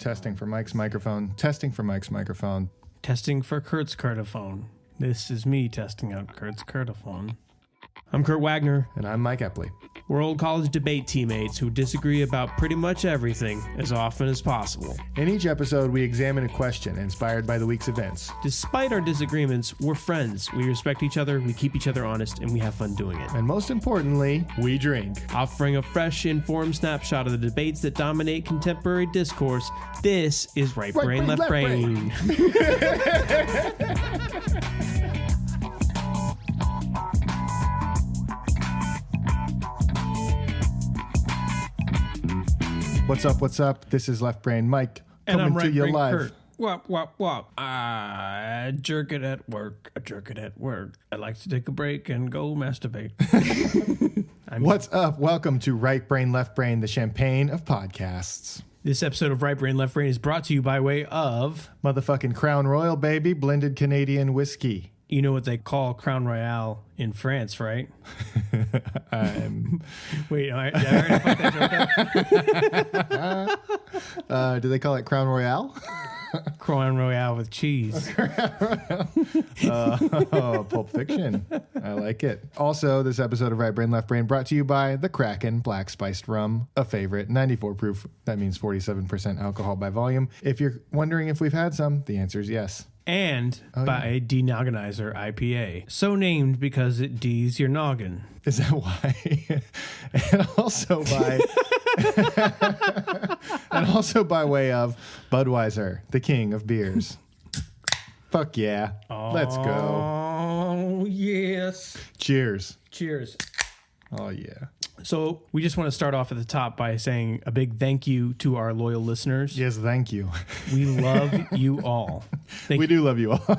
Testing for Mike's microphone. Testing for Mike's microphone. Testing for Kurt's Kurtophone. This is me testing out Kurt's Kurtophone. I'm Kurt Wagner. And I'm Mike Epley. We're old college debate teammates who disagree about pretty much everything as often as possible. In each episode, we examine a question inspired by the week's events. Despite our disagreements, we're friends. We respect each other, we keep each other honest, and we have fun doing it. And most importantly, we drink. Offering a fresh, informed snapshot of the debates that dominate contemporary discourse, this is Right Brain, Left Brain. What's up? What's up? This is Left Brain Mike And coming I'm to Right you Brain live. Kurt. Wop. I jerk it at work. I like to take a break and go masturbate. What's up? Welcome to Right Brain Left Brain, the champagne of podcasts. This episode of Right Brain Left Brain is brought to you by way of... Motherfucking Crown Royal, baby, blended Canadian whiskey. You know what they call Crown Royale in France, right? Wait, did I already fuck that joke up? Do they call it Crown Royale? Crown Royale with cheese. Pulp Fiction. I like it. Also, this episode of Right Brain Left Brain brought to you by the Kraken Black Spiced Rum, a favorite, 94 proof. That means 47% alcohol by volume. If you're wondering if we've had some, the answer is yes. And by Denogginizer IPA. So named because it D's your noggin. Is that why? and also by way of Budweiser, the king of beers. Fuck yeah. Let's go. Oh, yes. Cheers. Cheers. Oh, yeah. So we just want to start off at the top by saying a big thank you to our loyal listeners. Yes, thank you. We love you all. We do love you all.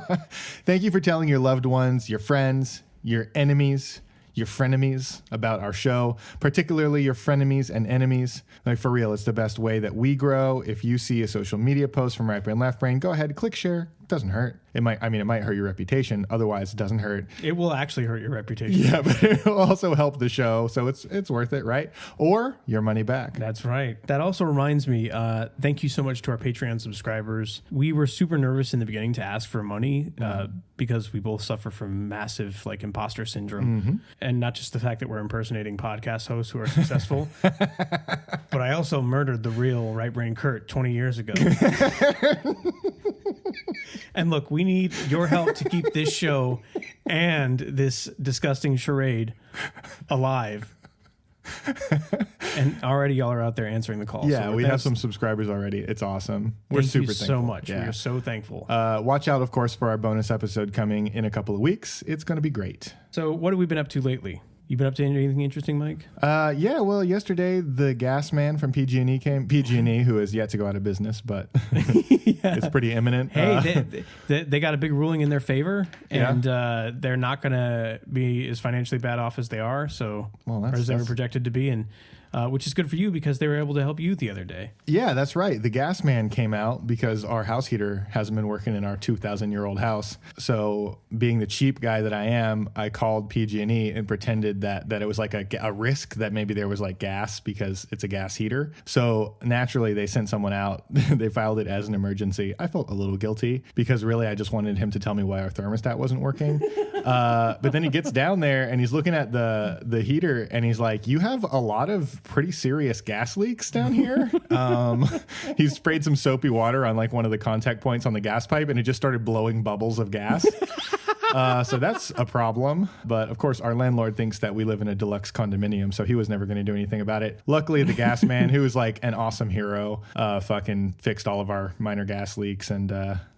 Thank you for telling your loved ones, your friends, your enemies, your frenemies about our show, particularly your frenemies and enemies. Like, for real, it's the best way that we grow. If you see a social media post from Right Brain Left Brain, go ahead, click share. It doesn't hurt. It might hurt your reputation. Otherwise, it doesn't hurt. It will actually hurt your reputation. Yeah, but it will also help the show. So it's worth it, right? Or your money back. That's right. That also reminds me, thank you so much to our Patreon subscribers. We were super nervous in the beginning to ask for money because we both suffer from massive imposter syndrome. Mm-hmm. And not just the fact that we're impersonating podcast hosts who are successful, but I also murdered the real Right Brain Kurt 20 years ago. And look, we need your help to keep this show and this disgusting charade alive. And already y'all are out there answering the call. Yeah, so we have some subscribers already. It's awesome. We're super thankful. So much. Yeah. We are so thankful. Watch out, of course, for our bonus episode coming in a couple of weeks. It's going to be great. So what have we been up to lately? You been up to anything interesting, Mike? Yeah, well, yesterday the gas man from PG&E came. PG&E, who is yet to go out of business, but it's pretty imminent. Hey, they got a big ruling in their favor, and they're not going to be as financially bad off as they are, or as they were projected to be, and which is good for you because they were able to help you the other day. Yeah, that's right. The gas man came out because our house heater hasn't been working in our 2,000-year-old house. So being the cheap guy that I am, I called PG&E and pretended that it was like a risk that maybe there was gas because it's a gas heater. So naturally, they sent someone out. They filed it as an emergency. I felt a little guilty because really I just wanted him to tell me why our thermostat wasn't working. But then he gets down there and he's looking at the heater and he's like, you have a lot of pretty serious gas leaks down here. He sprayed some soapy water on one of the contact points on the gas pipe and it just started blowing bubbles of gas. So that's a problem. But of course, our landlord thinks that we live in a deluxe condominium, so he was never going to do anything about it. Luckily, the gas man, who was an awesome hero, fucking fixed all of our minor gas leaks, and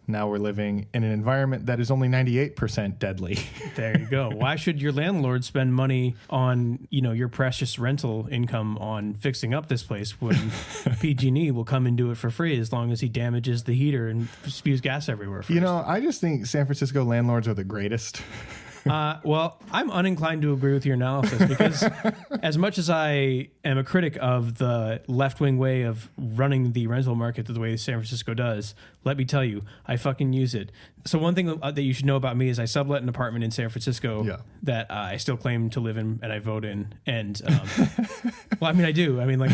now we're living in an environment that is only 98% deadly. There you go. Why should your landlord spend money on, your precious rental income on fixing up this place when PG&E will come and do it for free as long as he damages the heater and spews gas everywhere first? I just think San Francisco landlords are the greatest. Well, I'm uninclined to agree with your analysis because as much as I am a critic of the left-wing way of running the rental market the way San Francisco does, let me tell you, I fucking use it. So one thing that you should know about me is I sublet an apartment in San Francisco that I still claim to live in and I vote in. And well, I mean, I do. I mean, like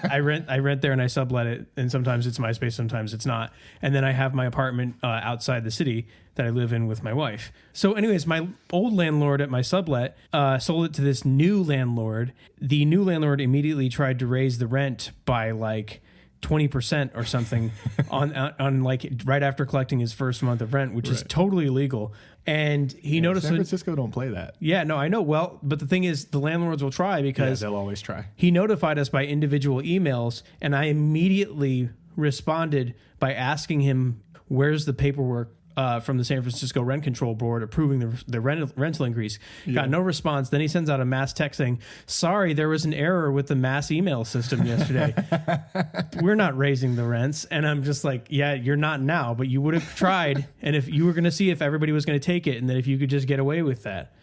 I rent there and I sublet it, and sometimes it's my space, sometimes it's not. And then I have my apartment outside the city that I live in with my wife. So anyways, my old landlord at my sublet sold it to this new landlord. The new landlord immediately tried to raise the rent by like 20% or something on like right after collecting his first month of rent, which is totally illegal. And he noticed San Francisco don't play that. Yeah, no, I know. Well, but the thing is, the landlords will try because they'll always try. He notified us by individual emails, and I immediately responded by asking him, where's the paperwork from the San Francisco Rent Control Board approving the rental increase? Got no response. Then he sends out a mass text saying, sorry, there was an error with the mass email system yesterday. We're not raising the rents. And I'm just like, yeah, you're not now, but you would have tried. And if you were going to see if everybody was going to take it, and then if you could just get away with that.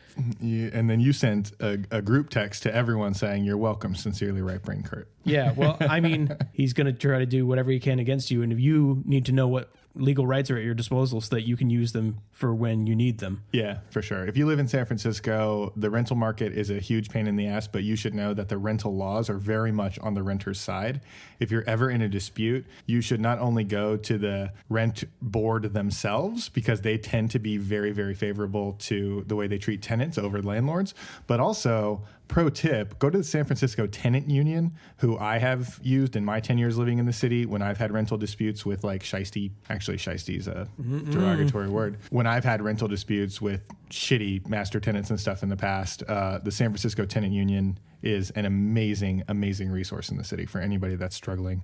And then you sent a group text to everyone saying, you're welcome, sincerely, right brain Kurt. Yeah, well, I mean, he's going to try to do whatever he can against you. And if you need to know what legal rights are at your disposal so that you can use them for when you need them. Yeah, for sure. If you live in San Francisco, the rental market is a huge pain in the ass, but you should know that the rental laws are very much on the renter's side. If you're ever in a dispute, you should not only go to the rent board themselves, because they tend to be very, very favorable to the way they treat tenants over landlords, but also, pro tip, go to the San Francisco Tenant Union, who I have used in my 10 years living in the city when I've had rental disputes with like shiesty. Actually, shiesty is a derogatory word. When I've had rental disputes with shitty master tenants and stuff in the past, the San Francisco Tenant Union is an amazing, amazing resource in the city for anybody that's struggling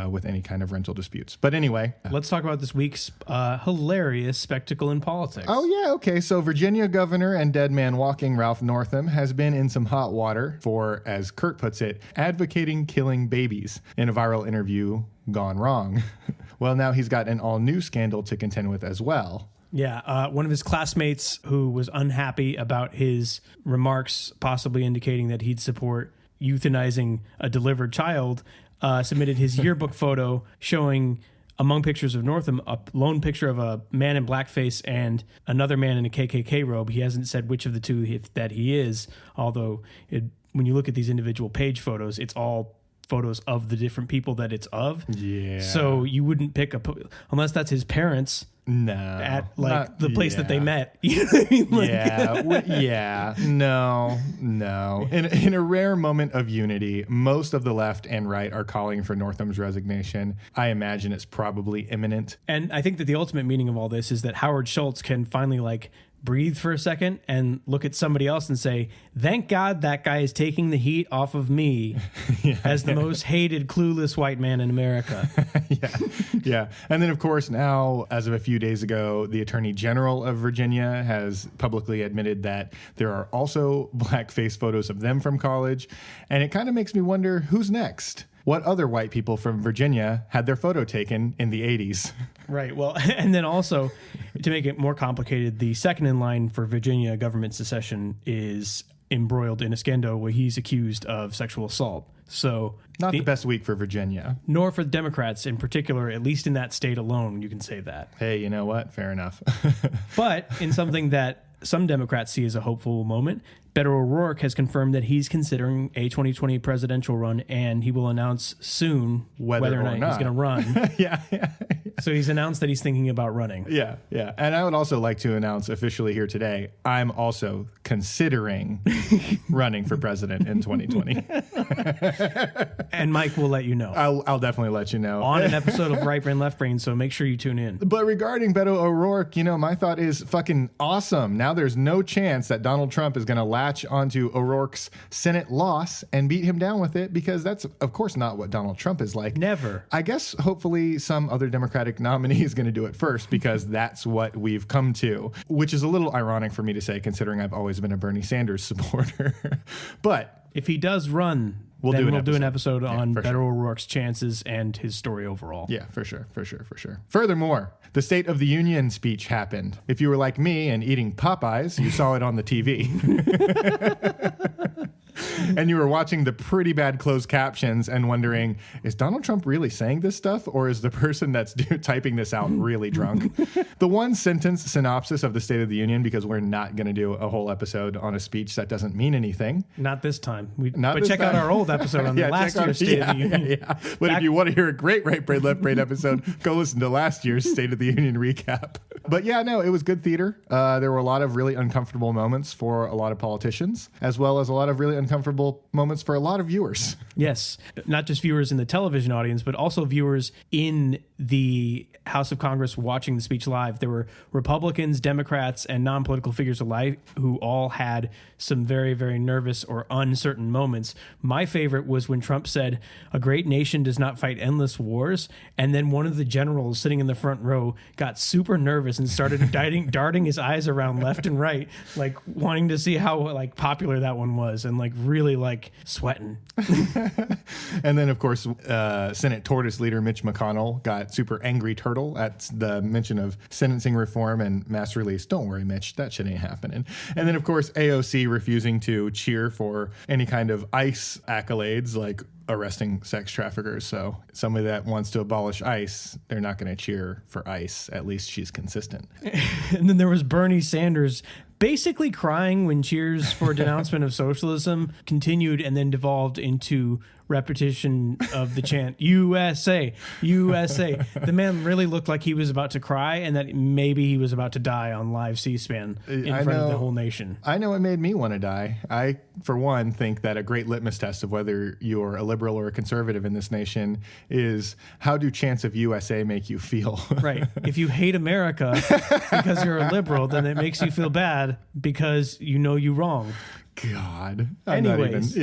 with any kind of rental disputes. But anyway. Let's talk about this week's hilarious spectacle in politics. Oh, yeah. Okay. So Virginia governor and dead man walking Ralph Northam has been in some hot water for, as Kurt puts it, advocating killing babies in a viral interview gone wrong. Well, now he's got an all-new scandal to contend with as well. Yeah, one of his classmates who was unhappy about his remarks, possibly indicating that he'd support euthanizing a delivered child, submitted his yearbook photo showing, among pictures of Northam, a lone picture of a man in blackface and another man in a KKK robe. He hasn't said which of the two that he is, although when you look at these individual page photos, it's all photos of the different people that it's of. Yeah. So you wouldn't pick unless that's his parents. No. At like the place that they met. You know what I mean? Like, No. In a rare moment of unity, most of the left and right are calling for Northam's resignation. I imagine it's probably imminent. And I think that the ultimate meaning of all this is that Howard Schultz can finally like breathe for a second and look at somebody else and say, thank God that guy is taking the heat off of me as the most hated, clueless white man in America. Yeah. And then, of course, now, as of a few days ago, the Attorney General of Virginia has publicly admitted that there are also blackface photos of them from college. And it kind of makes me wonder, who's next? What other white people from Virginia had their photo taken in the 80s? Right. Well, and then also, to make it more complicated, the second in line for Virginia government secession is embroiled in a scandal where he's accused of sexual assault. So not the best week for Virginia. Nor for the Democrats in particular, at least in that state alone, you can say that. Hey, you know what? Fair enough. But in something that some Democrats see as a hopeful moment, Beto O'Rourke has confirmed that he's considering a 2020 presidential run, and he will announce soon whether or not he's going to run. Yeah. So he's announced that he's thinking about running. Yeah. And I would also like to announce officially here today, I'm also considering running for president in 2020. And Mike will let you know. I'll definitely let you know. On an episode of Right Brain, Left Brain, so make sure you tune in. But regarding Beto O'Rourke, my thought is fucking awesome. Now there's no chance that Donald Trump is going to latch onto O'Rourke's Senate loss and beat him down with it, because that's, of course, not what Donald Trump is like. Never. I guess hopefully some other Democratic nominee is going to do it first, because that's what we've come to, which is a little ironic for me to say, considering I've always been a Bernie Sanders supporter. But if he does run, We'll then do an we'll do an episode. episode on for Beto sure. O'Rourke's chances and his story overall. Yeah, for sure. Furthermore, the State of the Union speech happened. If you were like me and eating Popeyes, you saw it on the TV. And you were watching the pretty bad closed captions and wondering, is Donald Trump really saying this stuff, or is the person that's typing this out really drunk? The one sentence synopsis of the State of the Union, because we're not going to do a whole episode on a speech that doesn't mean anything. Not this time. Not but this check time. out our old episode on the last year's State of the Union. Yeah. But if you want to hear a great Right Brain Left Brain episode, go listen to last year's State of the Union recap. But yeah, no, it was good theater. There were a lot of really uncomfortable moments for a lot of politicians, as well as a lot of really uncomfortable moments for a lot of viewers. Yes, not just viewers in the television audience, but also viewers in the House of Congress watching the speech live. There were Republicans, Democrats, and non-political figures alike who all had some very, very nervous or uncertain moments. My favorite was when Trump said, "A great nation does not fight endless wars," and then one of the generals sitting in the front row got super nervous and started darting his eyes around left and right, like wanting to see how like popular that one was, and like really like sweating. And then, of course, Senate Tortoise leader Mitch McConnell got super angry turtle at the mention of sentencing reform and mass release. Don't worry, Mitch, that shit ain't happening. And then, of course, AOC refusing to cheer for any kind of ICE accolades like arresting sex traffickers. So somebody that wants to abolish ICE, they're not going to cheer for ICE. At least she's consistent. And then there was Bernie Sanders basically crying when cheers for denouncement of socialism continued and then devolved into repetition of the chant, USA, USA. The man really looked like he was about to cry and that maybe he was about to die on live C-SPAN in front of the whole nation. I know it made me want to die. I, for one, think that a great litmus test of whether you're a liberal or a conservative in this nation is how do chants of USA make you feel? Right. If you hate America because you're a liberal, then it makes you feel bad because you know you wrong. God. Anyways.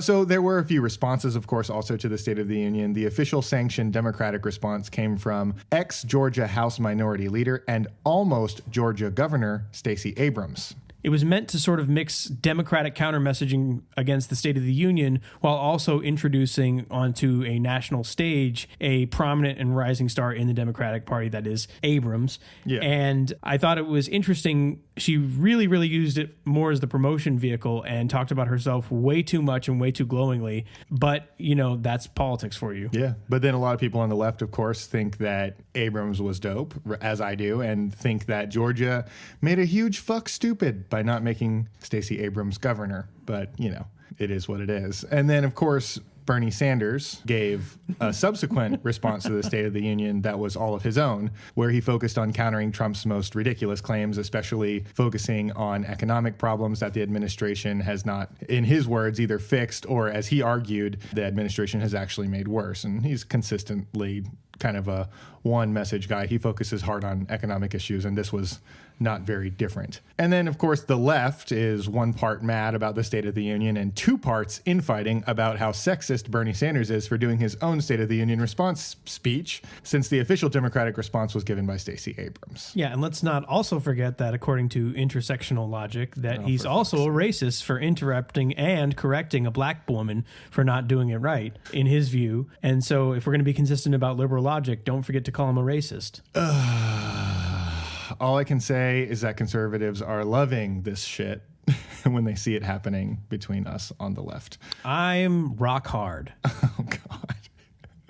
So there were a few responses, of course, also to the State of the Union. The official sanctioned Democratic response came from ex-Georgia House Minority Leader and almost Georgia Governor Stacey Abrams. It was meant to sort of mix Democratic counter messaging against the State of the Union while also introducing onto a national stage a prominent and rising star in the Democratic Party, that is Abrams. Yeah. And I thought it was interesting. She really, really used it more as the promotion vehicle and talked about herself way too much and way too glowingly. But, you know, that's politics for you. Yeah. But then a lot of people on the left, of course, think that Abrams was dope, as I do, and think that Georgia made a huge fuck stupid by not making Stacey Abrams governor. But, you know, it is what it is. And then, of course, Bernie Sanders gave a subsequent response to the State of the Union that was all of his own, where he focused on countering Trump's most ridiculous claims, especially focusing on economic problems that the administration has not, in his words, either fixed or, as he argued, the administration has actually made worse. And he's consistently kind of a one message guy. He focuses hard on economic issues, and this was not very different. And then, of course, the left is one part mad about the State of the Union and two parts infighting about how sexist Bernie Sanders is for doing his own State of the Union response speech, since the official Democratic response was given by Stacey Abrams. Yeah, and let's not also forget that according to intersectional logic, that he's also a racist for interrupting and correcting a black woman for not doing it right, in his view. And so if we're going to be consistent about liberal logic, don't forget to call him a racist. All I can say is that conservatives are loving this shit when they see it happening between us on the left. I'm rock hard. Oh, God.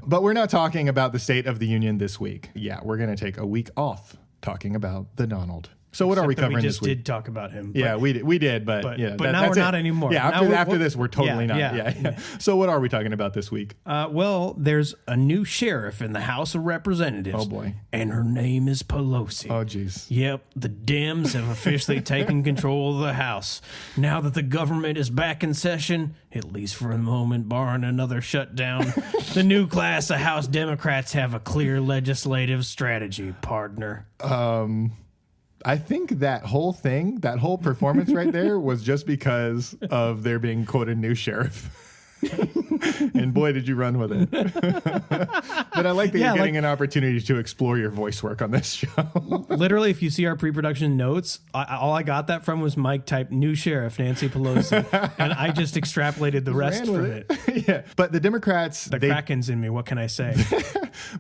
But we're not talking about the State of the Union this week. Yeah, we're going to take a week off talking about the Donald. So what are we covering this week? We just did talk about him. Yeah, we did, but yeah. But now we're not anymore. Yeah, after this, we're totally not. Yeah. Yeah. So what are we talking about this week? Well, there's a new sheriff in the House of Representatives. Oh, boy. And her name is Pelosi. Oh, geez. Yep, the Dems have officially taken control of the House. Now that the government is back in session, at least for a moment, barring another shutdown, the new class of House Democrats have a clear legislative strategy, partner. I think that whole performance right there was just because of there being, quote, a new sheriff. And boy, did you run with it. But I like that you're getting an opportunity to explore your voice work on this show. Literally, if you see our pre-production notes, all I got that from was Mike typed "new sheriff Nancy Pelosi," and I just extrapolated the rest from it. Yeah, but the Democrats, The Kraken's in me. What can I say?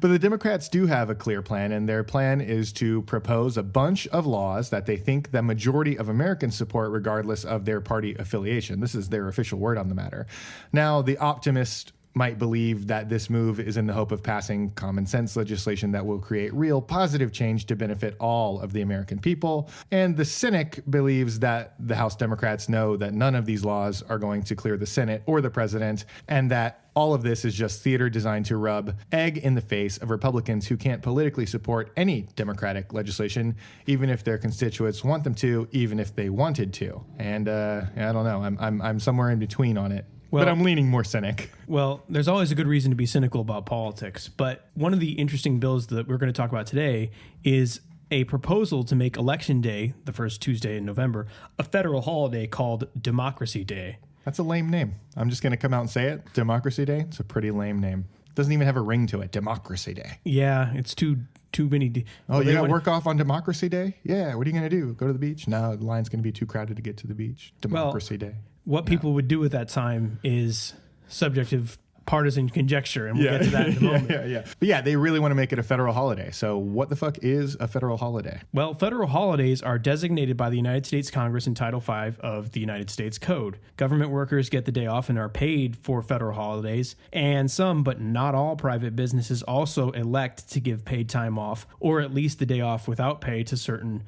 But the Democrats do have a clear plan, and their plan is to propose a bunch of laws that they think the majority of Americans support, regardless of their party affiliation. This is their official word on the matter. Now, the optimist might believe that this move is in the hope of passing common sense legislation that will create real positive change to benefit all of the American people. And the cynic believes that the House Democrats know that none of these laws are going to clear the Senate or the president, and that all of this is just theater designed to rub egg in the face of Republicans who can't politically support any Democratic legislation, even if their constituents want them to, even if they wanted to. And I don't know. I'm somewhere in between on it. But I'm leaning more cynic. Well, there's always a good reason to be cynical about politics. But one of the interesting bills that we're going to talk about today is a proposal to make Election Day, the first Tuesday in November, a federal holiday called Democracy Day. That's a lame name. I'm just going to come out and say it. Democracy Day. It's a pretty lame name. Doesn't even have a ring to it. Democracy Day. Yeah, it's too many. Oh, you got to work off on Democracy Day? Yeah. What are you going to do? Go to the beach? No, the line's going to be too crowded to get to the beach. Democracy Day. What people would do at that time is subject of partisan conjecture, and we'll get to that in a moment. But yeah, they really want to make it a federal holiday. So what the fuck is a federal holiday? Well, federal holidays are designated by the United States Congress in Title V of the United States Code. Government workers get the day off and are paid for federal holidays, and some, but not all, private businesses also elect to give paid time off, or at least the day off without pay to certain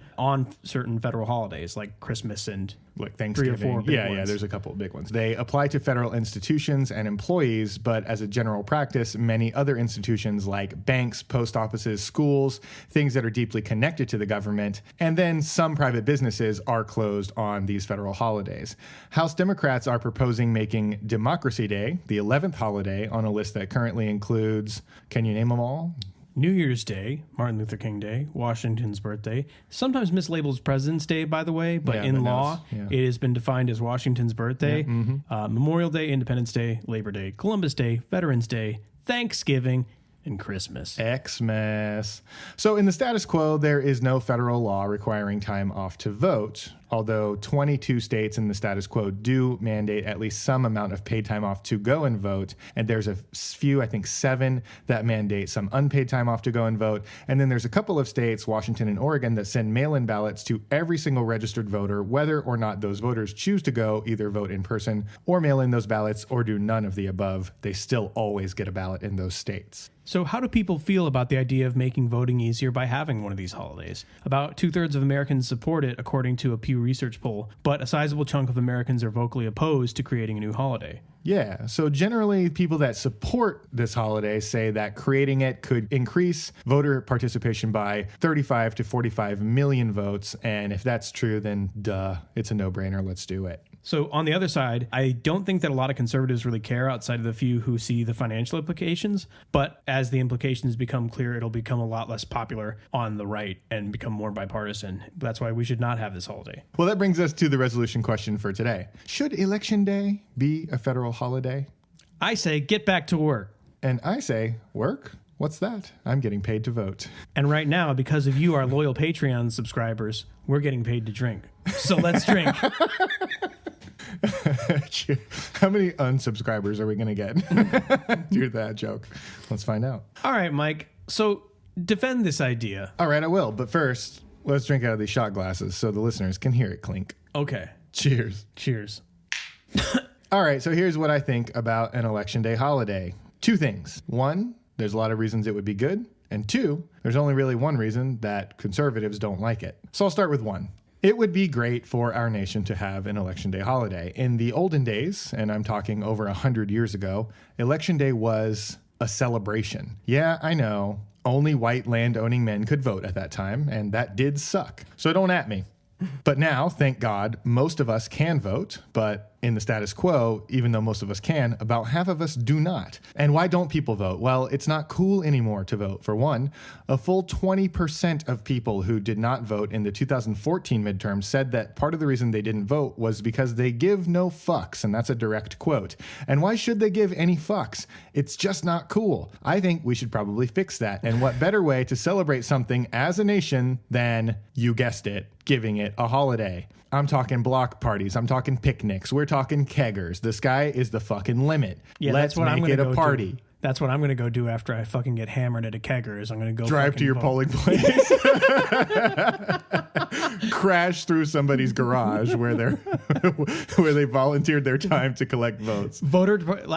federal holidays like Christmas and like Thanksgiving. 3 or 4 big ones. There's a couple of big ones. They apply to federal institutions and employees, but as a general practice, many other institutions like banks, post offices, schools, things that are deeply connected to the government, and then some private businesses are closed on these federal holidays. House Democrats are proposing making Democracy Day, the 11th holiday, on a list that currently includes, can you name them all? New Year's Day, Martin Luther King Day, Washington's birthday, sometimes mislabeled President's Day, by the way, but in law, it has been defined as Washington's birthday, Memorial Day, Independence Day, Labor Day, Columbus Day, Veterans Day, Thanksgiving, and Christmas. Xmas. So in the status quo, there is no federal law requiring time off to vote, although 22 states in the status quo do mandate at least some amount of paid time off to go and vote. And there's a few, I think 7, that mandate some unpaid time off to go and vote. And then there's a couple of states, Washington and Oregon, that send mail-in ballots to every single registered voter, whether or not those voters choose to go either vote in person or mail in those ballots or do none of the above. They still always get a ballot in those states. So how do people feel about the idea of making voting easier by having one of these holidays? About 2/3 of Americans support it, according to a Pew Research poll, but a sizable chunk of Americans are vocally opposed to creating a new holiday. Yeah, so generally people that support this holiday say that creating it could increase voter participation by 35 to 45 million votes. And if that's true, then duh, it's a no-brainer. Let's do it. So on the other side, I don't think that a lot of conservatives really care outside of the few who see the financial implications. But as the implications become clear, it'll become a lot less popular on the right and become more bipartisan. That's why we should not have this holiday. Well, that brings us to the resolution question for today. Should Election Day be a federal holiday? I say get back to work. And I say work? What's that? I'm getting paid to vote. And right now, because of you, our loyal Patreon subscribers, we're getting paid to drink. So let's drink. How many unsubscribers are we going to get? Do that joke. Let's find out. All right, Mike. So defend this idea. All right, I will. But first, let's drink out of these shot glasses so the listeners can hear it clink. Okay. Cheers. Cheers. All right, so here's what I think about an Election Day holiday. 2 things. 1, there's a lot of reasons it would be good. And 2, there's only really one reason that conservatives don't like it. So I'll start with 1. It would be great for our nation to have an Election Day holiday. In the olden days, and I'm talking over 100 years ago, Election Day was a celebration. Yeah, I know. Only white land-owning men could vote at that time, and that did suck. So don't at me. But now, thank God, most of us can vote, but in the status quo, even though most of us can, about half of us do not. And why don't people vote? Well, it's not cool anymore to vote. For one, a full 20% of people who did not vote in the 2014 midterms said that part of the reason they didn't vote was because they give no fucks, and that's a direct quote. And why should they give any fucks? It's just not cool. I think we should probably fix that. And what better way to celebrate something as a nation than, you guessed it, giving it a holiday? I'm talking block parties. I'm talking picnics. We're talking keggers. The sky is the fucking limit. Yeah, Let's that's what I'm make gonna it a go party. do. That's what I'm going to go do after I fucking get hammered at a kegger. Is I'm going to go Drive to your vote. polling place. Crash through somebody's garage where they volunteered their time to collect votes.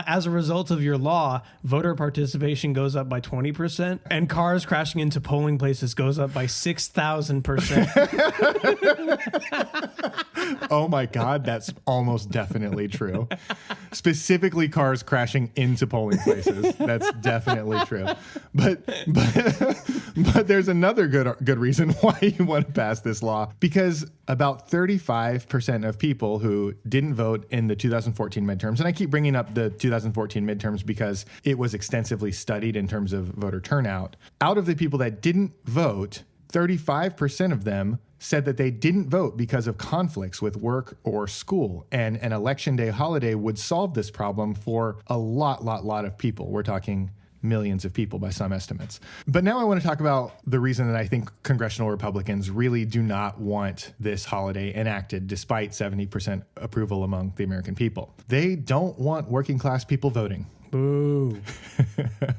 As a result of your law, voter participation goes up by 20%, and cars crashing into polling places goes up by 6,000%. Oh my God, that's almost definitely true. Specifically, cars crashing into polling places. That's definitely true. But there's another good reason why you want to pass this law, because about 35% of people who didn't vote in the 2014 midterms, and I keep bringing up the 2014 midterms because it was extensively studied in terms of voter turnout. Out of the people that didn't vote, 35% of them said that they didn't vote because of conflicts with work or school. And an election day holiday would solve this problem for a lot of people. We're talking millions of people by some estimates. But now I want to talk about the reason that I think congressional Republicans really do not want this holiday enacted, despite 70% approval among the American people. They don't want working class people voting. Boo. Are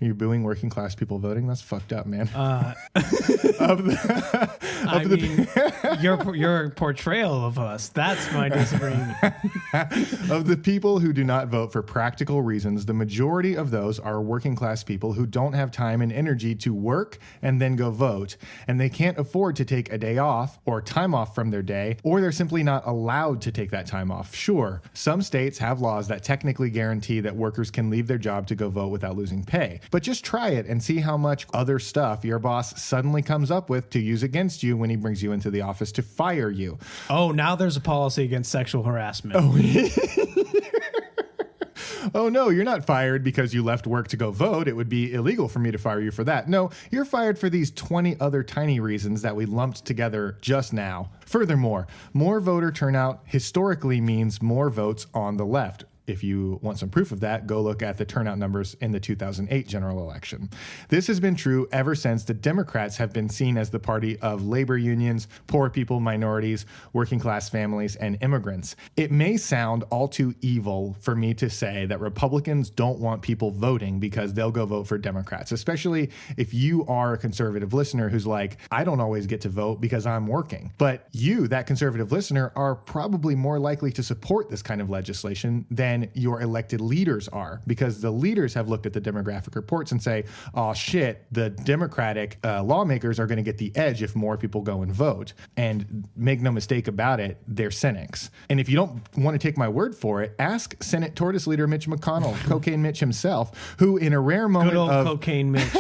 you booing working class people voting? That's fucked up, man. Your portrayal of us, that's my disagreement. Of the people who do not vote for practical reasons, the majority of those are working class people who don't have time and energy to work and then go vote, and they can't afford to take a day off or time off from their day, or they're simply not allowed to take that time off. Sure, some states have laws that technically guarantee that workers can leave their job to go vote without losing pay, but just try it and see how much other stuff your boss suddenly comes up with to use against you when he brings you into the office to fire you. Oh, now there's a policy against sexual harassment. Oh no, you're not fired because you left work to go vote. It would be illegal for me to fire you for that. No, you're fired for these 20 other tiny reasons that we lumped together just now. Furthermore, more voter turnout historically means more votes on the left. If you want some proof of that, go look at the turnout numbers in the 2008 general election. This has been true ever since the Democrats have been seen as the party of labor unions, poor people, minorities, working class families, and immigrants. It may sound all too evil for me to say that Republicans don't want people voting because they'll go vote for Democrats, especially if you are a conservative listener who's like, I don't always get to vote because I'm working. But you, that conservative listener, are probably more likely to support this kind of legislation than your elected leaders are, because the leaders have looked at the demographic reports and say, oh shit, the Democratic lawmakers are going to get the edge if more people go and vote. And make no mistake about it, they're cynics. And if you don't want to take my word for it, ask Senate Tortoise leader Mitch McConnell, Cocaine Mitch himself, who in a rare moment Good old Cocaine Mitch.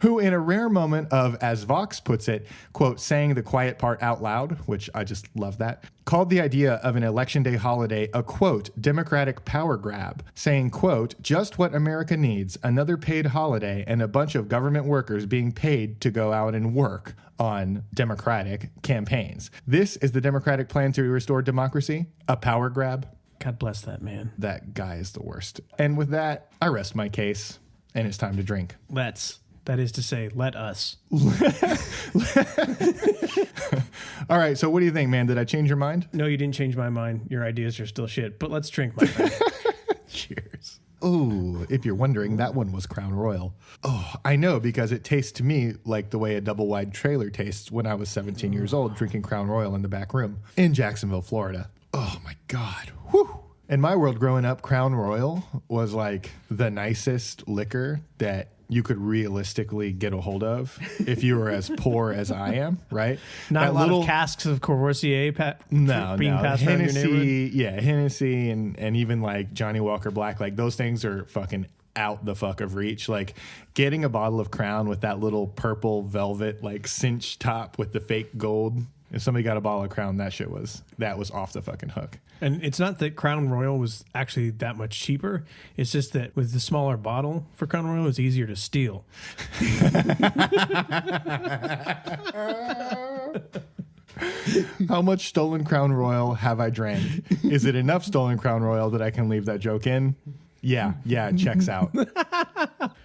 who in a rare moment of, as Vox puts it, quote, saying the quiet part out loud, which I just love that, called the idea of an election day holiday a, quote, Democratic power grab, saying, quote, just what America needs, another paid holiday and a bunch of government workers being paid to go out and work on Democratic campaigns. This is the Democratic plan to restore democracy, a power grab. God bless that man. That guy is the worst. And with that, I rest my case, and it's time to drink. That is to say, let us. All right, so what do you think, man? Did I change your mind? No, you didn't change my mind. Your ideas are still shit, but let's drink, my friend. Cheers. Oh, if you're wondering, that one was Crown Royal. Oh, I know, because it tastes to me like the way a double wide trailer tastes when I was 17 years old drinking Crown Royal in the back room in Jacksonville, Florida. Oh my God. Whew. In my world growing up, Crown Royal was like the nicest liquor that you could realistically get a hold of if you were as poor as I am, right? Not a lot of casks of Courvoisier being passed around your Hennessy, neighborhood. yeah, Hennessy and even like Johnny Walker Black, like those things are fucking out the fuck of reach. Like getting a bottle of Crown with that little purple velvet like cinch top with the fake gold If somebody got a bottle of Crown, that was off the fucking hook. And it's not that Crown Royal was actually that much cheaper. It's just that with the smaller bottle for Crown Royal, it's easier to steal. How much stolen Crown Royal have I drank? Is it enough stolen Crown Royal that I can leave that joke in? Yeah, it checks out.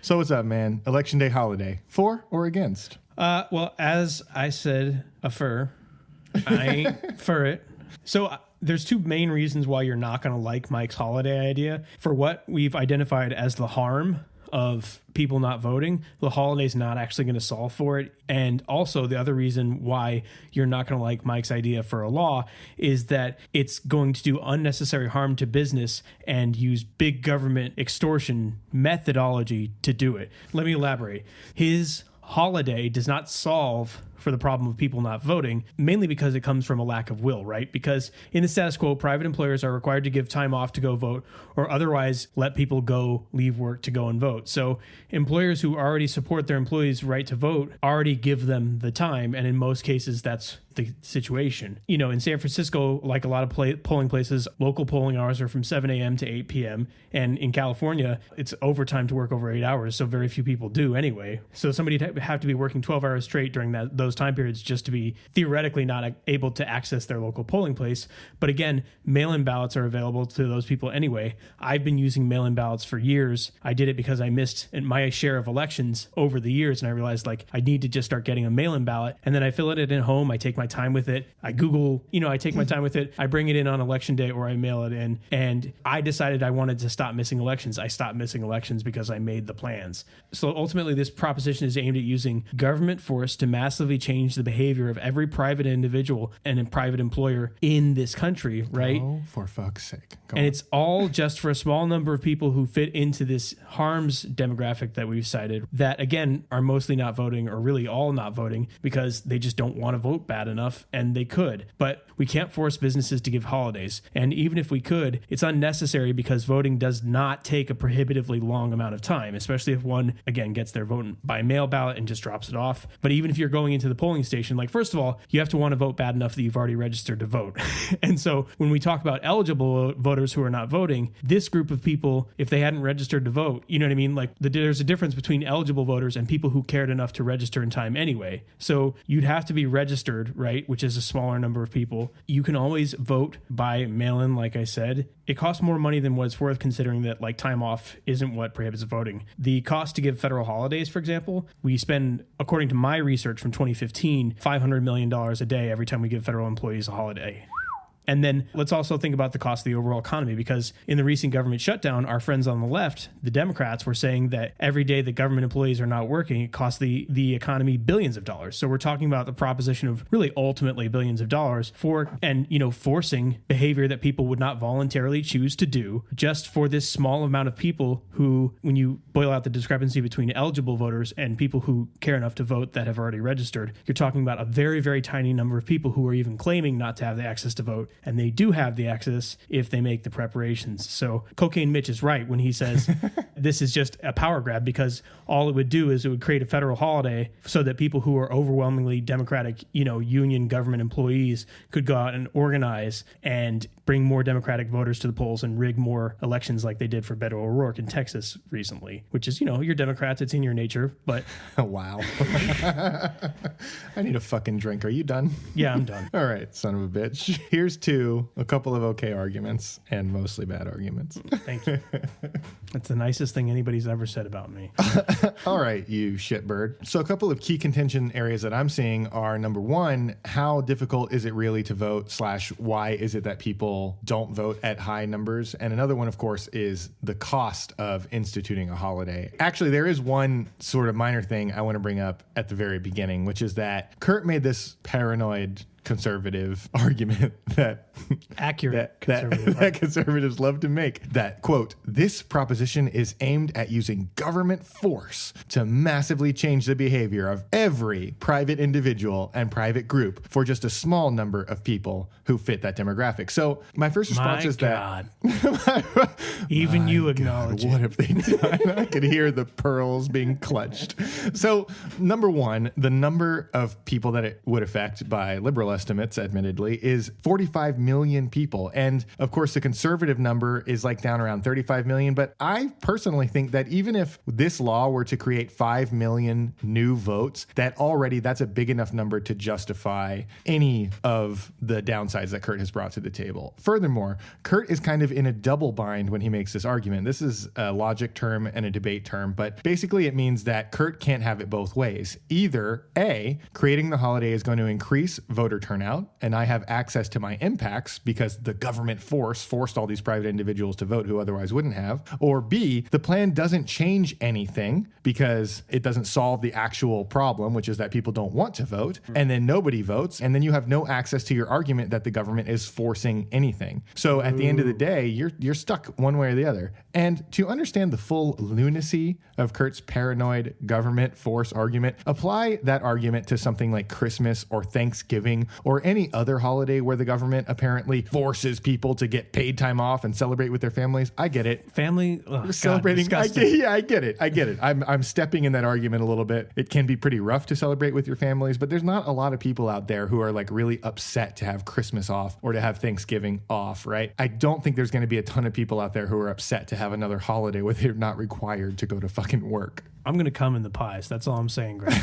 So what's up, man? Election Day holiday. For or against? Well, as I said, I ain't for it. So there's two main reasons why you're not going to like Mike's holiday idea. For what we've identified as the harm of people not voting, the holiday's not actually going to solve for it. And also the other reason why you're not going to like Mike's idea for a law is that it's going to do unnecessary harm to business and use big government extortion methodology to do it. Let me elaborate. His holiday does not solve for the problem of people not voting, mainly because it comes from a lack of will, right? Because in the status quo, private employers are required to give time off to go vote or otherwise let people go leave work to go and vote. So employers who already support their employees' right to vote already give them the time. And in most cases, that's the situation. You know, in San Francisco, like a lot of polling places, local polling hours are from 7 a.m. to 8 p.m. And in California, it's overtime to work over 8 hours. So very few people do anyway. So somebody'd have to be working 12 hours straight during those time periods just to be theoretically not able to access their local polling place. But again, mail-in ballots are available to those people anyway. I've been using mail-in ballots for years. I did it because I missed my share of elections over the years. And I realized I need to just start getting a mail-in ballot. And then I fill it in at home. I take my time with it. I Google, I take my time with it. I bring it in on election day or I mail it in. And I decided I wanted to stop missing elections. I stopped missing elections because I made the plans. So ultimately, this proposition is aimed at using government force to massively change the behavior of every private individual and a private employer in this country, right? Oh, for fuck's sake. And it's all just for a small number of people who fit into this harms demographic that we've cited that, again, are mostly not voting or really all not voting because they just don't want to vote bad enough, and they could. But we can't force businesses to give holidays. And even if we could, it's unnecessary because voting does not take a prohibitively long amount of time, especially if one, again, gets their vote by mail ballot and just drops it off. But even if you're going into the polling station, first of all, you have to want to vote bad enough that you've already registered to vote. And so when we talk about eligible voters who are not voting, this group of people, if they hadn't registered to vote, you know what I mean? There's a difference between eligible voters and people who cared enough to register in time anyway. So you'd have to be registered, right? Which is a smaller number of people. You can always vote by mail-in, like I said. It costs more money than what it's worth, considering that time off isn't what prohibits voting. The cost to give federal holidays, for example, we spend, according to my research from 2015, $500 million a day every time we give federal employees a holiday. And then let's also think about the cost of the overall economy, because in the recent government shutdown, our friends on the left, the Democrats, were saying that every day that government employees are not working, it costs the economy billions of dollars. So we're talking about the proposition of really ultimately billions of dollars forcing behavior that people would not voluntarily choose to do just for this small amount of people who, when you boil out the discrepancy between eligible voters and people who care enough to vote that have already registered, you're talking about a very, very tiny number of people who are even claiming not to have the access to vote. And they do have the access if they make the preparations. So Cocaine Mitch is right when he says this is just a power grab, because all it would do is it would create a federal holiday so that people who are overwhelmingly Democratic, union government employees could go out and organize and bring more Democratic voters to the polls and rig more elections like they did for Beto O'Rourke in Texas recently, which is, you're Democrats, it's in your nature, but... Wow. I need a fucking drink. Are you done? Yeah, I'm done. All right, son of a bitch. Here's a couple of okay arguments and mostly bad arguments. Thank you. That's the nicest thing anybody's ever said about me. All right, you shitbird. So a couple of key contention areas that I'm seeing are, number one, how difficult is it really to vote / why is it that people don't vote at high numbers? And another one, of course, is the cost of instituting a holiday. Actually, there is one sort of minor thing I want to bring up at the very beginning, which is that Kurt made this paranoid conservative argument that conservatives love to make, that, quote, this proposition is aimed at using government force to massively change the behavior of every private individual and private group for just a small number of people who fit that demographic. So my first response is that Even you God, acknowledge what it. have they done? I could hear the pearls being clutched. So, number one, the number of people that it would affect by liberal estimates, admittedly, is 45 million people. And of course, the conservative number is like down around 35 million. But I personally think that even if this law were to create 5 million new votes, that's a big enough number to justify any of the downsides that Kurt has brought to the table. Furthermore, Kurt is kind of in a double bind when he makes this argument. This is a logic term and a debate term, but basically it means that Kurt can't have it both ways. Either A, creating the holiday is going to increase voter turnout, and I have access to my impacts because the government forced all these private individuals to vote who otherwise wouldn't have. Or B, the plan doesn't change anything because it doesn't solve the actual problem, which is that people don't want to vote, and then nobody votes, and then you have no access to your argument that the government is forcing anything. So at the end of the day, you're stuck one way or the other. And to understand the full lunacy of Kurt's paranoid government force argument, apply that argument to something like Christmas or Thanksgiving or any other holiday where the government apparently forces people to get paid time off and celebrate with their families. I get it. Family Celebrating. God, I get it. I'm stepping in that argument a little bit. It can be pretty rough to celebrate with your families, but there's not a lot of people out there who are like really upset to have Christmas off or to have Thanksgiving off, right? I don't think there's going to be a ton of people out there who are upset to have another holiday where they're not required to go to fucking work. I'm going to come in the pies. That's all I'm saying, Greg.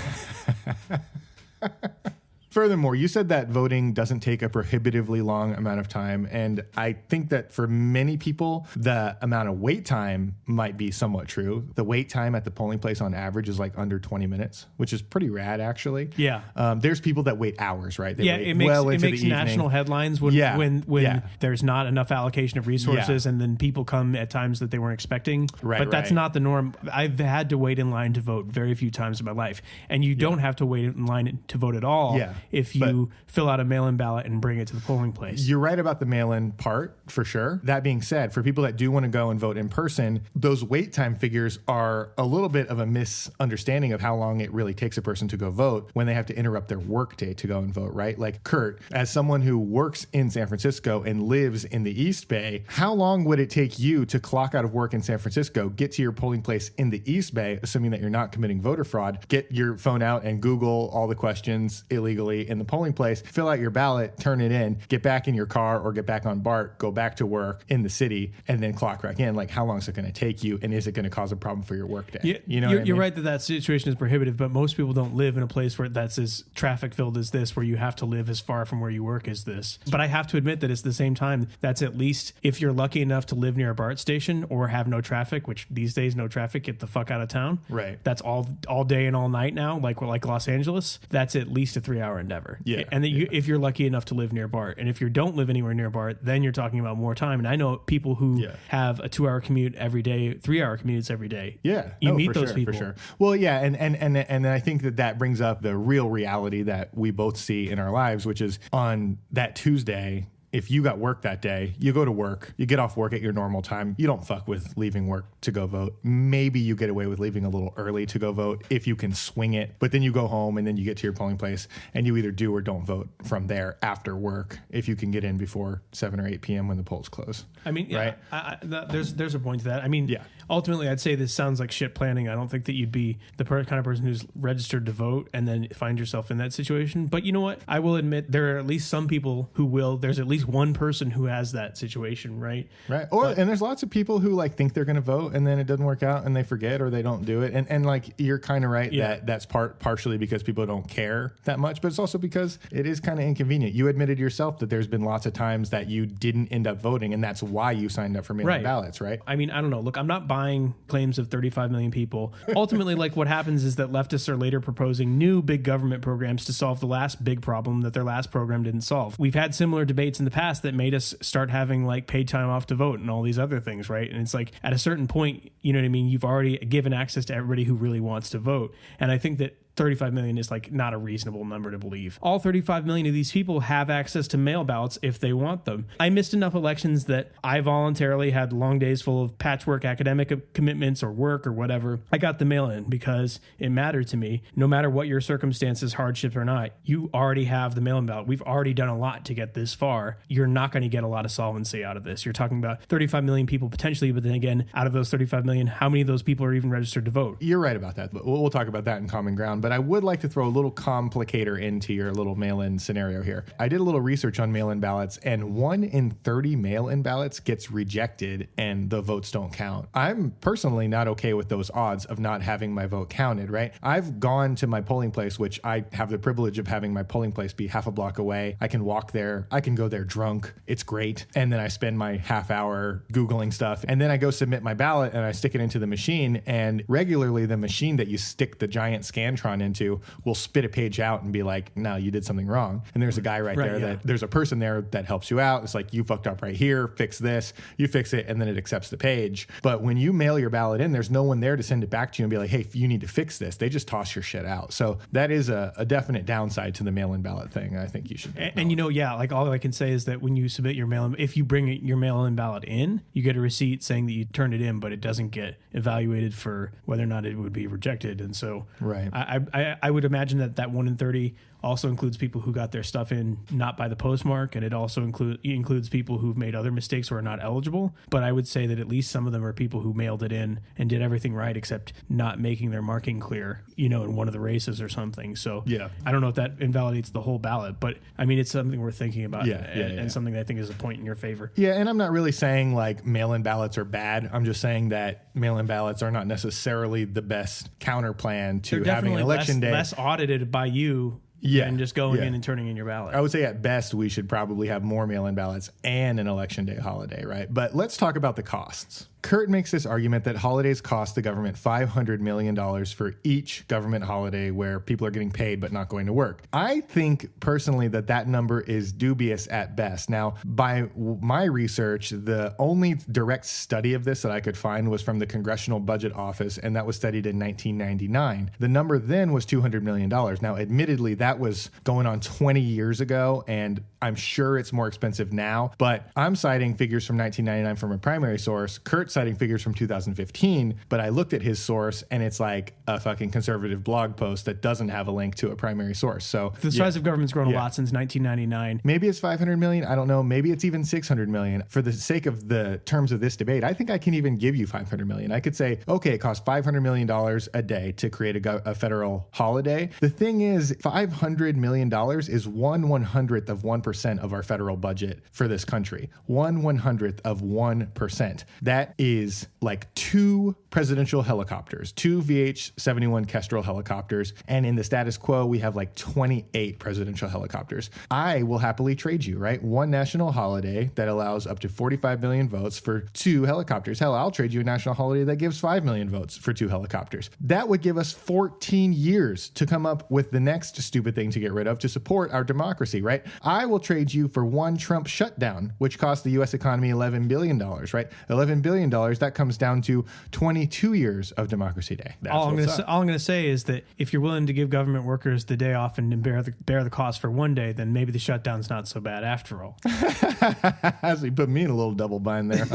Furthermore, you said that voting doesn't take a prohibitively long amount of time. And I think that for many people, the amount of wait time might be somewhat true. The wait time at the polling place on average is like under 20 minutes, which is pretty rad, actually. Yeah. There's people that wait hours, right? They wait it makes, well it into makes the national evening. headlines when there's not enough allocation of resources, and then people come at times that they weren't expecting. Right, but that's not the norm. I've had to wait in line to vote very few times in my life. And you don't have to wait in line to vote at all if you fill out a mail-in ballot and bring it to the polling place. You're right about the mail-in part, for sure. That being said, for people that do want to go and vote in person, those wait time figures are a little bit of a misunderstanding of how long it really takes a person to go vote when they have to interrupt their work day to go and vote, right? Like Kurt, as someone who works in San Francisco and lives in the East Bay, how long would it take you to clock out of work in San Francisco, get to your polling place in the East Bay, assuming that you're not committing voter fraud, get your phone out and Google all the questions illegally in the polling place, fill out your ballot, turn it in, get back in your car or get back on BART, go back to work in the city, and then clock back in? Like, how long is it going to take you, and is it going to cause a problem for your work day? Yeah, you know, you're right that situation is prohibitive, but most people don't live in a place where that's as traffic filled as this, where you have to live as far from where you work as this. But I have to admit that it's the same time, that's at least if you're lucky enough to live near a BART station or have no traffic, which these days no traffic, get the fuck out of town. Right. That's all day and all night now, like Los Angeles. That's at least a 3-hour endeavor. Yeah. And then if you're lucky enough to live near BART, and if you don't live anywhere near BART, then you're talking about more time. And I know people who have a 2-hour commute every day, 3-hour commutes every day. Yeah. You meet those people. For sure. Well, yeah. And I think that brings up the real reality that we both see in our lives, which is on that Tuesday, if you got work that day, you go to work, you get off work at your normal time. You don't fuck with leaving work to go vote. Maybe you get away with leaving a little early to go vote if you can swing it. But then you go home and then you get to your polling place and you either do or don't vote from there after work if you can get in before 7 or 8 p.m. when the polls close. I mean, right? There's a point to that. I mean, ultimately, I'd say this sounds like shit planning. I don't think that you'd be the kind of person who's registered to vote and then find yourself in that situation. But you know what? I will admit there are at least some people who will. There's at least one person who has that situation, right? Right. And there's lots of people who like think they're going to vote and then it doesn't work out and they forget or they don't do it. And like you're kind of right that that's partially because people don't care that much, but it's also because it is kind of inconvenient. You admitted yourself that there's been lots of times that you didn't end up voting, and that's why you signed up for mail-in ballots, right? I mean, I don't know. Look, I'm not buying claims of 35 million people. Ultimately, like what happens is that leftists are later proposing new big government programs to solve the last big problem that their last program didn't solve. We've had similar debates in the past that made us start having like paid time off to vote and all these other things, right? And it's like at a certain point, you know what I mean? You've already given access to everybody who really wants to vote. And I think that 35 million is like not a reasonable number to believe. All 35 million of these people have access to mail ballots if they want them. I missed enough elections that I voluntarily had long days full of patchwork academic commitments or work or whatever. I got the mail in because it mattered to me. No matter what your circumstances, hardships or not, you already have the mail-in ballot. We've already done a lot to get this far. You're not going to get a lot of solvency out of this. You're talking about 35 million people potentially, but then again, out of those 35 million, how many of those people are even registered to vote? You're right about that, but we'll talk about that in common ground. But I would like to throw a little complicator into your little mail-in scenario here. I did a little research on mail-in ballots, and 1 in 30 mail-in ballots gets rejected and the votes don't count. I'm personally not okay with those odds of not having my vote counted, right? I've gone to my polling place, which I have the privilege of having my polling place be half a block away. I can walk there. I can go there drunk. It's great. And then I spend my half hour Googling stuff. And then I go submit my ballot and I stick it into the machine. And regularly the machine that you stick the giant Scantron into will spit a page out and be like, no, you did something wrong. And there's a guy right there that there's a person there that helps you out. It's like, you fucked up right here, fix this, you fix it, and then it accepts the page. But when you mail your ballot in, there's no one there to send it back to you and be like, hey, you need to fix this. They just toss your shit out. So that is a definite downside to the mail-in ballot thing. I think you should. And you know, yeah, like all I can say is that when you submit your mail-in, if you bring your mail-in ballot in, you get a receipt saying that you turned it in, but it doesn't get evaluated for whether or not it would be rejected. And so right. I would imagine that 1 in 30 also includes people who got their stuff in not by the postmark, and it also includes people who've made other mistakes or are not eligible. But I would say that at least some of them are people who mailed it in and did everything right except not making their marking clear, you know, in one of the races or something. So yeah, I don't know if that invalidates the whole ballot, but I mean, it's something worth thinking about and something that I think is a point in your favor. Yeah, and I'm not really saying like mail-in ballots are bad. I'm just saying that mail-in ballots are not necessarily the best counter plan to having an election day. Less audited by you. Yeah. And just going in and turning in your ballot. I would say at best we should probably have more mail-in ballots and an election day holiday, right? But let's talk about the costs. Kurt makes this argument that holidays cost the government $500 million for each government holiday where people are getting paid but not going to work. I think personally that number is dubious at best. Now, by my research, the only direct study of this that I could find was from the Congressional Budget Office, and that was studied in 1999. The number then was $200 million. Now, admittedly, that was going on 20 years ago, and I'm sure it's more expensive now, but I'm citing figures from 1999 from a primary source. Kurt's citing figures from 2015, but I looked at his source and it's like a fucking conservative blog post that doesn't have a link to a primary source. So the size of government's grown a lot since 1999. Maybe it's 500 million. I don't know. Maybe it's even 600 million. For the sake of the terms of this debate, I think I can even give you 500 million. I could say, okay, it costs $500 million a day to create a federal holiday. The thing is, $500 million is 1/100th of 1% of our federal budget for this country. 1/100th of 1%. That is like 2 presidential helicopters, 2 VH-71 Kestrel helicopters, and in the status quo, we have like 28 presidential helicopters. I will happily trade you, right? One national holiday that allows up to 45 million votes for 2 helicopters. Hell, I'll trade you a national holiday that gives 5 million votes for 2 helicopters. That would give us 14 years to come up with the next stupid thing to get rid of to support our democracy, right? I will trade you for 1 Trump shutdown, which cost the U.S. economy $11 billion, right? $11 billion, that comes down to 22 years of Democracy Day. All I'm going to say is that if you're willing to give government workers the day off and bear the cost for one day, then maybe the shutdown's not so bad after all. So you put me in a little double bind there.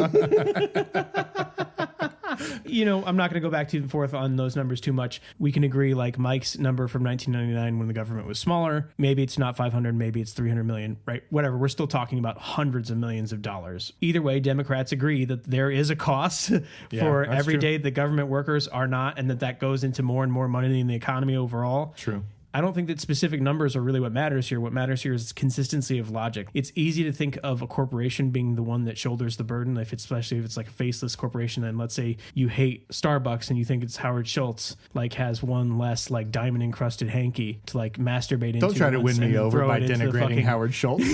You know, I'm not going to go back and forth on those numbers too much. We can agree, like Mike's number from 1999 when the government was smaller. Maybe it's not 500, maybe it's 300 million, right? Whatever. We're still talking about hundreds of millions of dollars. Either way, Democrats agree that there is a cost for every day that government workers are not, and that goes into more and more money in the economy overall. True. I don't think that specific numbers are really what matters here. What matters here is consistency of logic. It's easy to think of a corporation being the one that shoulders the burden, especially if it's like a faceless corporation. And let's say you hate Starbucks and you think it's Howard Schultz, like has one less like diamond encrusted hanky to like masturbate into. Don't try to win me over by denigrating Howard Schultz.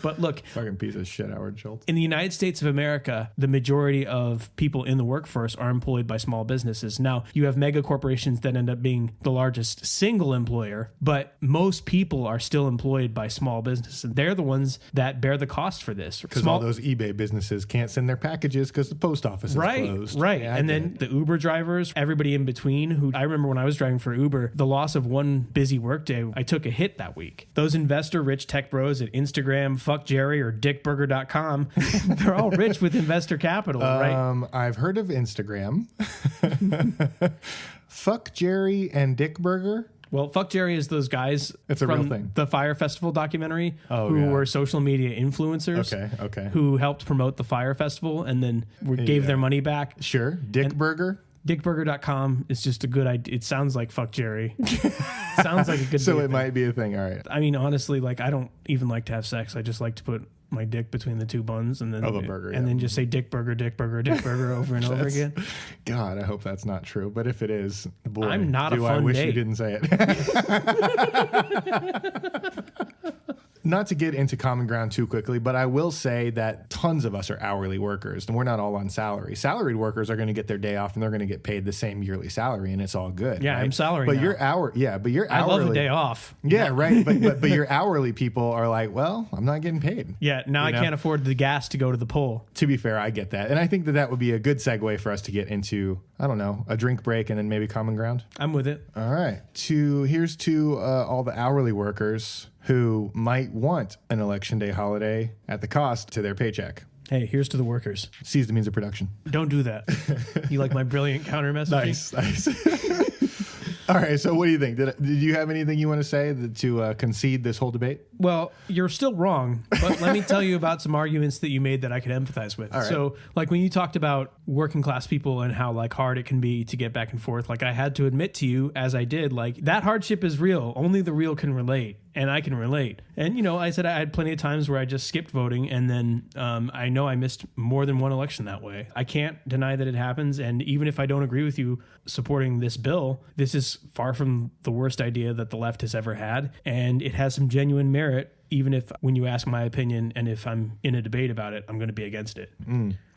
But look, Fucking piece of shit, Howard Schultz. in the United States of America, the majority of people in the workforce are employed by small businesses. Now, you have mega corporations that end up being the largest single employer, but most people are still employed by small businesses. And they're the ones that bear the cost for this. Because all those eBay businesses can't send their packages because the post office is closed. Right. Yeah, I And get then it. the Uber drivers, everybody in between, who I remember when I was driving for Uber, the loss of one busy workday, I took a hit that week. Those investor rich tech bros at Instagram, Fuck Jerry, or dickburger.com, they're all rich with investor capital, right? I've heard of Instagram. Fuck Jerry and Dick Burger. Well, Fuck Jerry is those guys It's a from real thing. the Fire Festival documentary Oh, who yeah. were social media influencers. Okay. Who helped promote the Fire Festival and then gave their money back. Sure. Dick Burger. Dickburger.com is just a good idea. It sounds like Fuck Jerry. Sounds like a good So thing. it might be a thing. All right. I mean, honestly, like I don't even like to have sex. I just like to put my dick between the two buns and then Of a burger, and yeah. then just say Dick Burger, Dick Burger, Dick Burger over and over again. God, I hope that's not true. But if it is, boy, I'm not a do I fun wish date. you didn't say it. Not to get into common ground too quickly, but I will say that tons of us are hourly workers and we're not all on salary. Salaried workers are going to get their day off and they're going to get paid the same yearly salary and it's all good. Yeah, right? I'm salaried But now. you're hourly. I love a day off. Yeah, right. But your hourly people are like, well, I'm not getting paid. Yeah, now I know? can't afford the gas to go to the poll. To be fair, I get that. And I think that that would be a good segue for us to get into, I don't know, a drink break and then maybe common ground. I'm with it. All right. Here's to all the hourly workers who might want an election day holiday at the cost to their paycheck. Hey, here's to the workers. Seize the means of production. Don't do that. You like my brilliant counter messaging? Nice. All right. So what do you think? Did you have anything you want to say to concede this whole debate? Well, you're still wrong, but let me tell you about some arguments that you made that I could empathize with. right. So, like when you talked about working class people and how like hard it can be to get back and forth, like I had to admit to you as I did, like that hardship is real. Only the real can relate. And I can relate. And, you know, I said I had plenty of times where I just skipped voting. And then I know I missed more than one election that way. I can't deny that it happens. And even if I don't agree with you supporting this bill, this is far from the worst idea that the left has ever had. And it has some genuine merit, even if when you ask my opinion and if I'm in a debate about it, I'm going to be against it.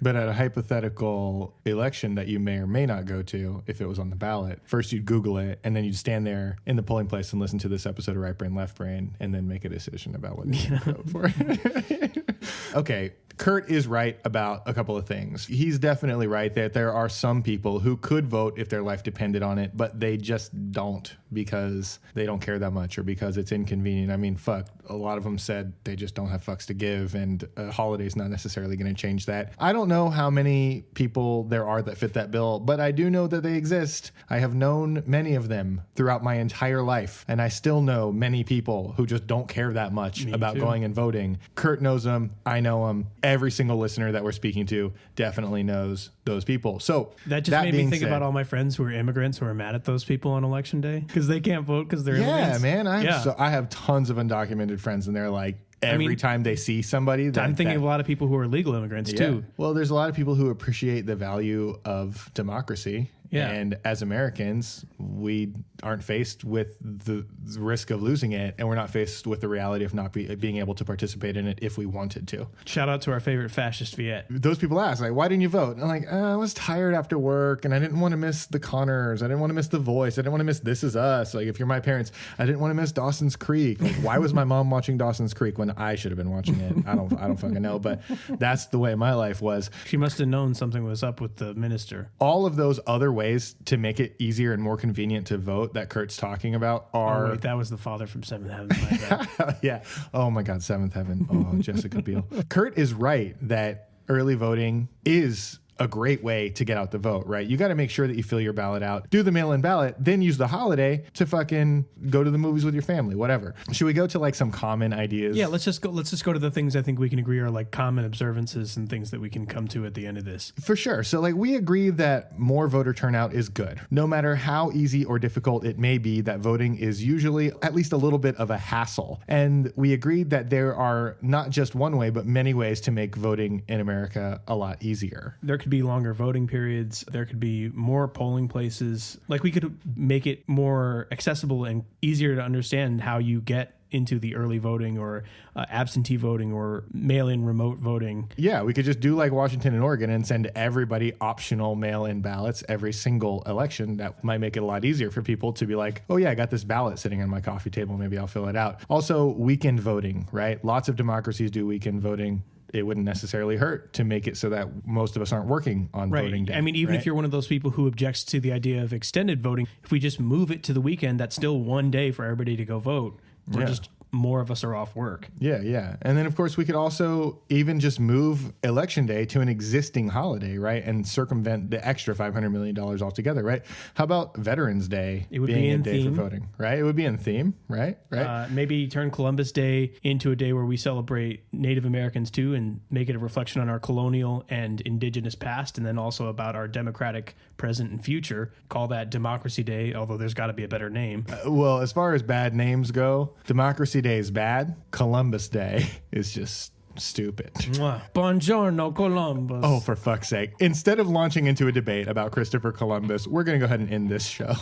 But at a hypothetical election that you may or may not go to, if it was on the ballot, first you'd Google it, and then you'd stand there in the polling place and listen to this episode of Right Brain, Left Brain, and then make a decision about what you vote for. Okay, Kurt is right about a couple of things. He's definitely right that there are some people who could vote if their life depended on it, but they just don't because they don't care that much or because it's inconvenient. I mean, fuck, a lot of them said they just don't have fucks to give, and a holiday's not necessarily going to change that. I don't know how many people there are that fit that bill, but I do know that they exist. I have known many of them throughout my entire life, and I still know many people who just don't care that much about too. going and voting. Kurt knows them. I know them. Every single listener that we're speaking to definitely knows those people. So That just made me being think said- about all my friends who are immigrants who are mad at those people on election day because they can't vote because they're Yeah, immigrants. man. I have tons of undocumented friends, and they're like, every time they see somebody, I'm thinking of a lot of people who are legal immigrants too. Well, there's a lot of people who appreciate the value of democracy. Yeah. And as Americans, we aren't faced with the risk of losing it, and we're not faced with the reality of not being able to participate in it if we wanted to. Shout out to our favorite fascist Viet. Those people ask, like, why didn't you vote? And I'm like, I was tired after work, and I didn't want to miss the Connors. I didn't want to miss The Voice. I didn't want to miss This Is Us. Like, if you're my parents, I didn't want to miss Dawson's Creek. Like, why was my mom watching Dawson's Creek when I should have been watching it? I don't fucking know. But that's the way my life was. She must have known something was up with the minister. All of those other ways to make it easier and more convenient to vote that Kurt's talking about are Oh, wait, that was the father from Seventh Heaven. My bad. yeah. Oh my God, Seventh Heaven. Oh, Jessica Biel. Kurt is right that early voting is a great way to get out the vote, right? You got to make sure that you fill your ballot out, do the mail-in ballot, then use the holiday to fucking go to the movies with your family, whatever. Should we go to like some common ideas? Yeah, let's just go to the things I think we can agree are like common observances and things that we can come to at the end of this. For sure. So like we agree that more voter turnout is good. No matter how easy or difficult it may be, that voting is usually at least a little bit of a hassle. And we agreed that there are not just one way, but many ways to make voting in America a lot easier. There could be longer voting periods. There could be more polling places. Like we could make it more accessible and easier to understand how you get into the early voting or absentee voting or mail-in remote voting. Yeah, we could just do like Washington and Oregon and send everybody optional mail-in ballots every single election. That might make it a lot easier for people to be like, oh yeah, I got this ballot sitting on my coffee table. Maybe I'll fill it out. Also, weekend voting, right? Lots of democracies do weekend voting. It wouldn't necessarily hurt to make it so that most of us aren't working on voting day. I mean, even if you're one of those people who objects to the idea of extended voting, if we just move it to the weekend, that's still one day for everybody to go vote. We're just more of us are off work. Yeah. And then, of course, we could also even just move Election Day to an existing holiday, right? And circumvent the extra $500 million altogether, right? How about Veterans Day being a day for voting, right? It would be in theme, right? Maybe turn Columbus Day into a day where we celebrate Native Americans too and make it a reflection on our colonial and indigenous past, and then also about our democratic present and future. Call that Democracy Day, although there's got to be a better name. Well, as far as bad names go, Democracy Day is bad. Columbus Day is just stupid. Buongiorno, Columbus. Oh, for fuck's sake. Instead of launching into a debate about Christopher Columbus, we're going to go ahead and end this show.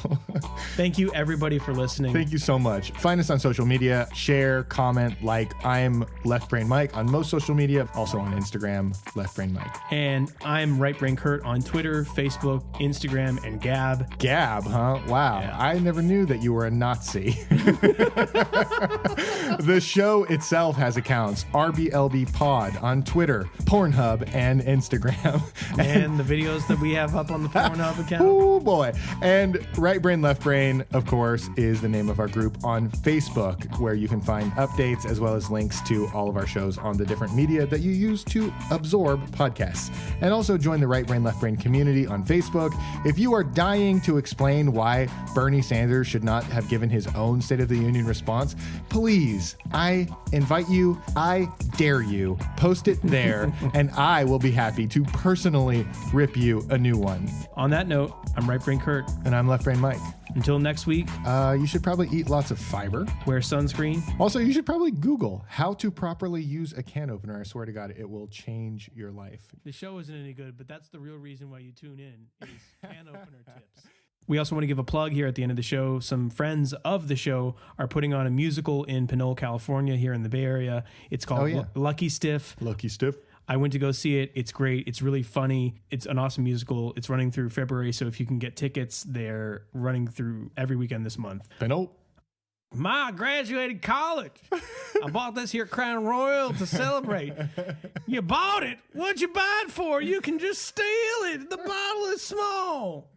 Thank you, everybody, for listening. Thank you so much. Find us on social media. Share, comment, like. I'm Left Brain Mike on most social media. Also on Instagram, Left Brain Mike. And I'm Right Brain Kurt on Twitter, Facebook, Instagram, and Gab. Gab, huh? Wow. Yeah. I never knew that you were a Nazi. The show itself has accounts. RBLB Pod on Twitter, Pornhub, and Instagram. And the videos that we have up on the Pornhub account. Oh boy. And Right Brain, Left Brain, of course, is the name of our group on Facebook, where you can find updates as well as links to all of our shows on the different media that you use to absorb podcasts. And also join the Right Brain, Left Brain community on Facebook. If you are dying to explain why Bernie Sanders should not have given his own State of the Union response, please, I invite you, I dare you, post it there, and I will be happy to personally rip you a new one. On that note, I'm Right Brain Kurt. And I'm Left Brain Mike. Until next week, you should probably eat lots of fiber. Wear sunscreen. Also, you should probably Google how to properly use a can opener. I swear to God, it will change your life. The show isn't any good, but that's the real reason why you tune in is can opener tips. We also want to give a plug here at the end of the show. Some friends of the show are putting on a musical in Pinole, California, here in the Bay Area. It's called Lucky Stiff. Lucky Stiff. I went to go see it. It's great. It's really funny. It's an awesome musical. It's running through February, so if you can get tickets, they're running through every weekend this month. Pinole. I graduated college. I bought this here Crown Royal to celebrate. You bought it? What'd you buy it for? You can just steal it. The bottle is small.